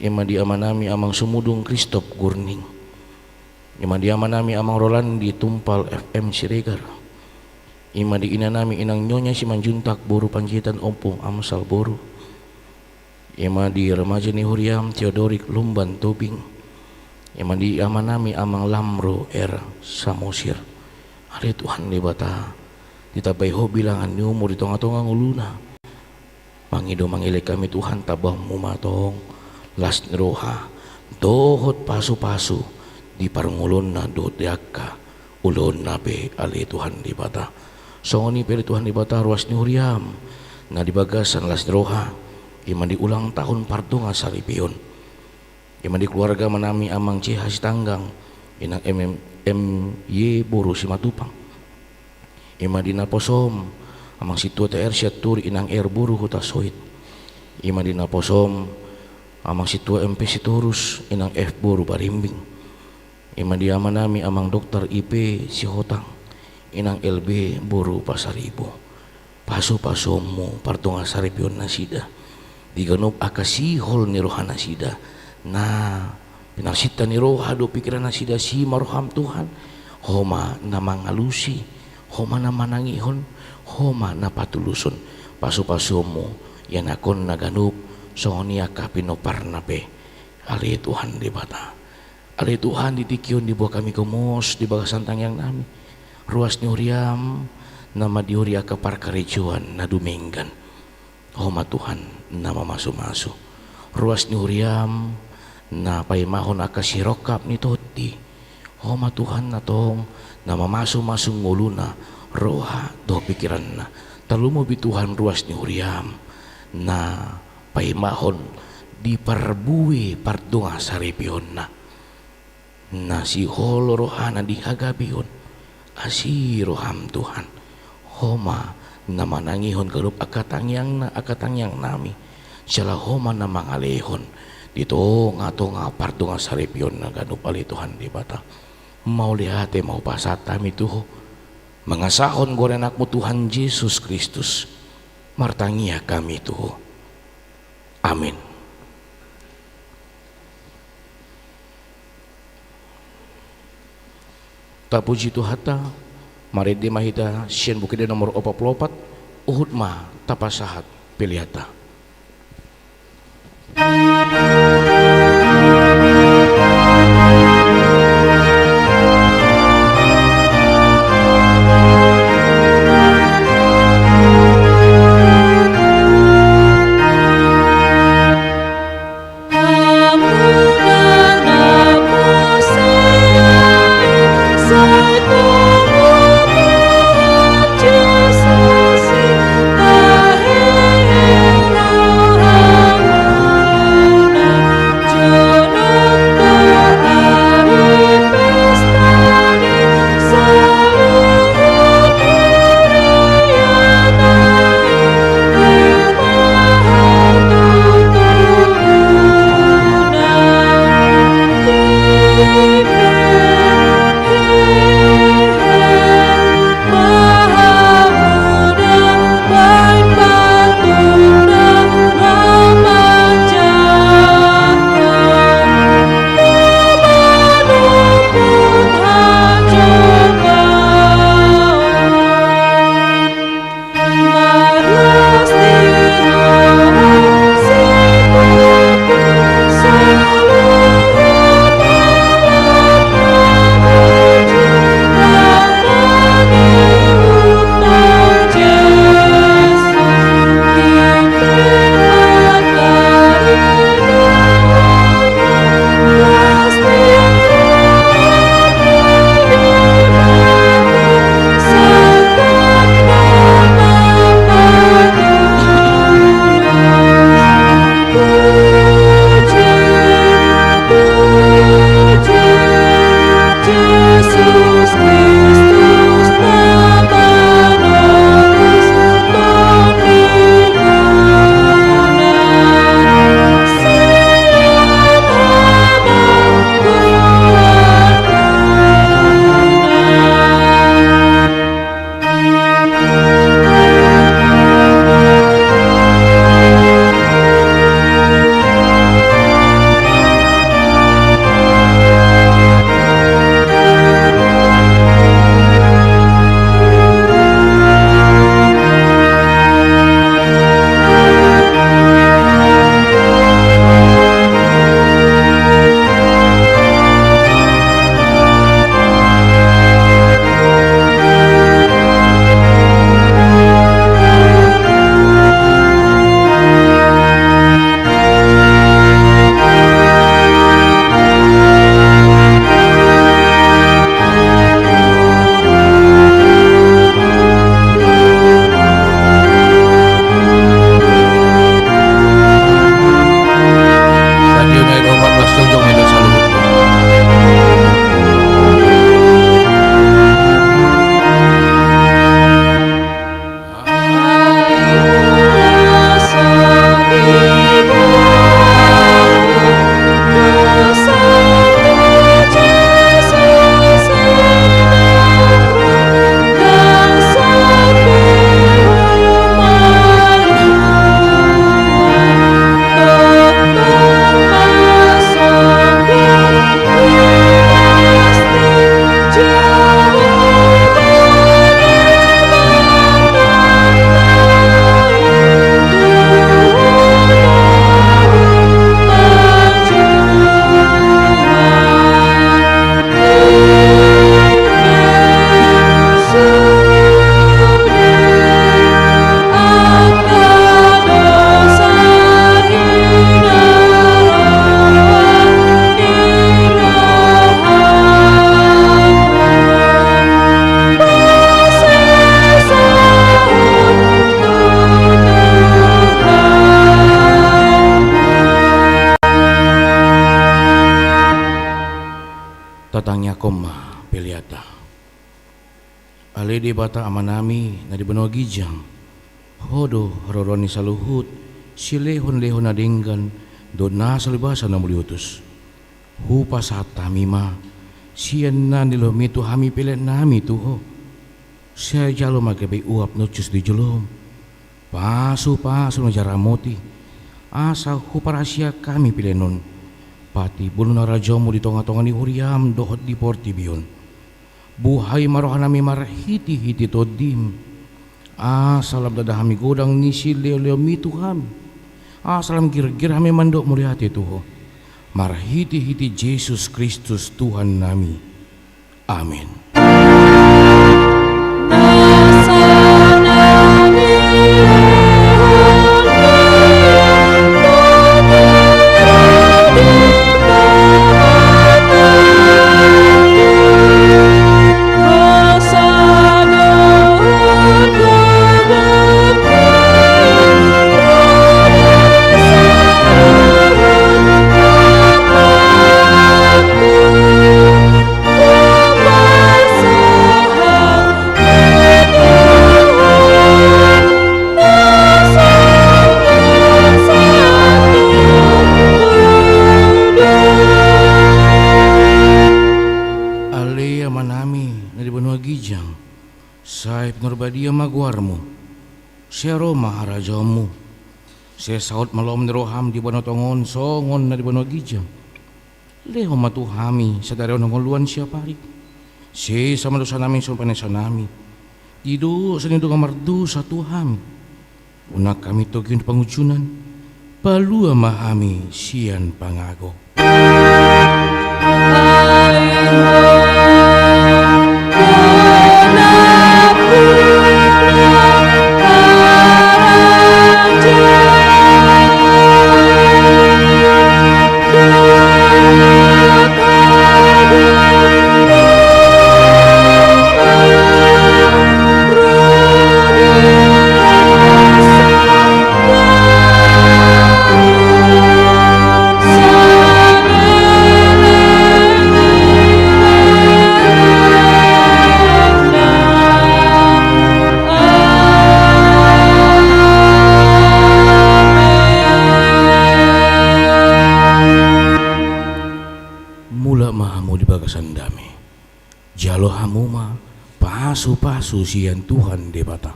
ima di amanami amang Sumudung Kristop gurning ima di amanami amang Rolandi Tumpal FM Siregar ima di inanami inang Nyonya Simanjuntak buru Panjitan Ompong Amsal boru ima di remaja ni huriam Theodorik Lumban Tobing ima di amanami amang Lamro Samosir hari Tuhan di bata ditabay ho bilangan ni umur di tonga-tonga nguluna mangido mangilay kami Tuhan tabang mumatong las niroha dohot pasu-pasu di parungulon na dodaka ulon na pe ali Tuhan di bata songoni pili Tuhan di bata ruas ni huriam na dibagasan las niroha ima di ulang tahun parto nga saripion ima di keluarga manami amang Cihas Tanggang inang MY buru Simatupang ima di naposom amang situa TR Syaturi inang buru huta soit ima di naposom amang situa MP Sitorus inang F buru Barimbing ima di amanami amang Dokter IP Sihotang inang LB buru Pasaribo paso-pasomu partunga saripion nasida diganop akasihol ni rohana sida na pinarsita ni roha do pikiran nasida si maroham Tuhan homa na mangalusi homa na manangihon homa na patuluson paso-pasomu yan akon naganop sonia kapinopar nape ali Tuhan di bata ali Tuhan ditikyon di bawah kami kumos di bagasantang yang nami ruas ni huriam nama diuria ke parkarejuan na duminggan homa Tuhan nama masu-masu ruas ni huriam na paimahon akasirokap ni toti homa Tuhan na tong nama masu-masu nguluna roha do pikiran na talumo bituhan ruas ni huriam na paimahon di parbuwi pardunga saripion na si holo rohana di hagabion asi roham Tuhan homa na manangihon karup akatangyang nami sila homa na mangalehon dito nga pardunga saripion na ganup ali Tuhan di bata mau lihate mau pasata mi tuho mangasahon gorenak mo Tuhan Yesus Kristus martangia kami tuho amin. Tapuji Tuhata mari di mahita sien bukide nomor 44 uhud ma tapasahat piliata utangnya koma peliata. Ale di bata amanami na di benua gijang. Hodo roroni saluhut silehon-lehon adenggan dona salibasa na muliutus. Hupa sata mima siyan na nilomito hami pilen nami tuho. Saya jalo magabi uap nucus di jelom. Pasu-pasu na jaramoti. Asa huparasya kami pilenon. Pati bulun na rajomu di tonga-tonga ni huriam dohot di Portibion. Buhay marohan nami marhiti-hiti todim. Salam dadahami godang nisi leo-leo mitu kami. Salam gir-gir kami mandok muriati tuho. Marhiti-hiti Yesus Kristus Tuhan nami. Amin. Norbadia magwarmu, siya Roma harajamu, siya saot malom ni roham di banotongon songon na di banogijam. Leho matuhami sa daraw ng uluan siya pari. Siya sa malusa namin sumpanin sa nami. Ido sa nido kamardu sa tuhami. Una kami togin pangujunan, palua mahami siyan pangago. Jalo hamuma pasu-pasu siyan Tuhan di bata.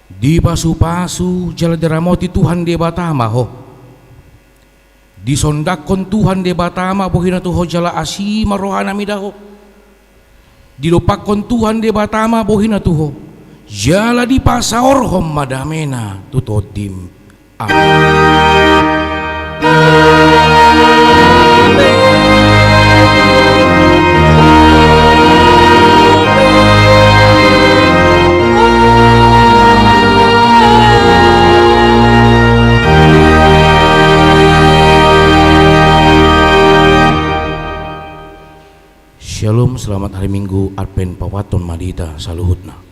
Di pasu-pasu jala deramoti Tuhan di bata maho. Di sondakon Tuhan di bata ma bohina tuho jala asi marohana midaho. Di lopakon Tuhan di bata ma bohina tuho jala di pasaorhom madamena tutodim. Amin. Shalom, selamat hari Minggu Advent Pawaton Madita saluhutna.